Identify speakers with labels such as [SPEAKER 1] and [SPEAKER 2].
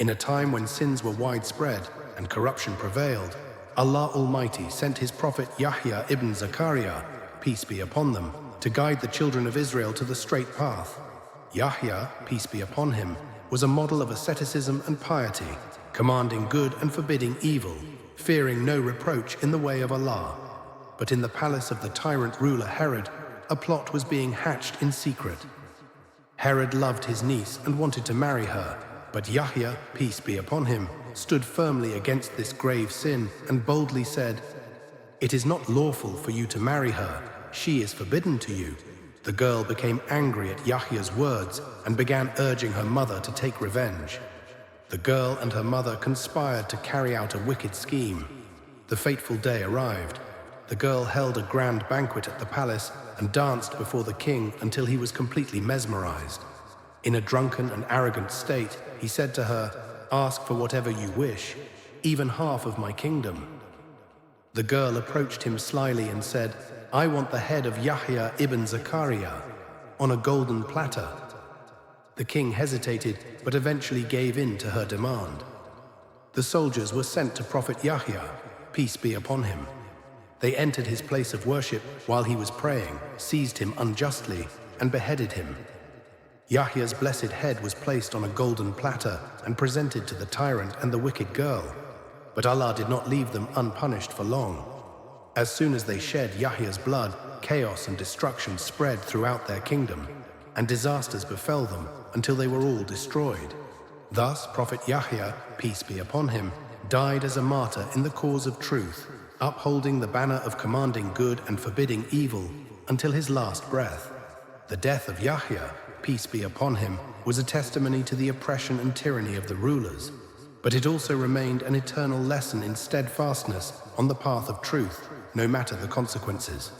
[SPEAKER 1] In a time when sins were widespread and corruption prevailed, Allah Almighty sent His prophet Yahya ibn Zakaria, peace be upon them, to guide the children of Israel to the straight path. Yahya, peace be upon him, was a model of asceticism and piety, commanding good and forbidding evil, fearing no reproach in the way of Allah. But in the palace of the tyrant ruler Herod, a plot was being hatched in secret. Herod loved his niece and wanted to marry her, but Yahya, peace be upon him, stood firmly against this grave sin and boldly said, "It is not lawful for you to marry her, she is forbidden to you." The girl became angry at Yahya's words and began urging her mother to take revenge. The girl and her mother conspired to carry out a wicked scheme. The fateful day arrived. The girl held a grand banquet at the palace and danced before the king until he was completely mesmerized. In a drunken and arrogant state, he said to her, "Ask for whatever you wish, even half of my kingdom." The girl approached him slyly and said, "I want the head of Yahya ibn Zakaria on a golden platter." The king hesitated, but eventually gave in to her demand. The soldiers were sent to Prophet Yahya, peace be upon him. They entered his place of worship while he was praying, seized him unjustly, and beheaded him. Yahya's blessed head was placed on a golden platter and presented to the tyrant and the wicked girl. But Allah did not leave them unpunished for long. As soon as they shed Yahya's blood, chaos and destruction spread throughout their kingdom, and disasters befell them until they were all destroyed. Thus, Prophet Yahya, peace be upon him, died as a martyr in the cause of truth, upholding the banner of commanding good and forbidding evil until his last breath. The death of Yahya, peace be upon him, was a testimony to the oppression and tyranny of the rulers, but it also remained an eternal lesson in steadfastness on the path of truth, no matter the consequences.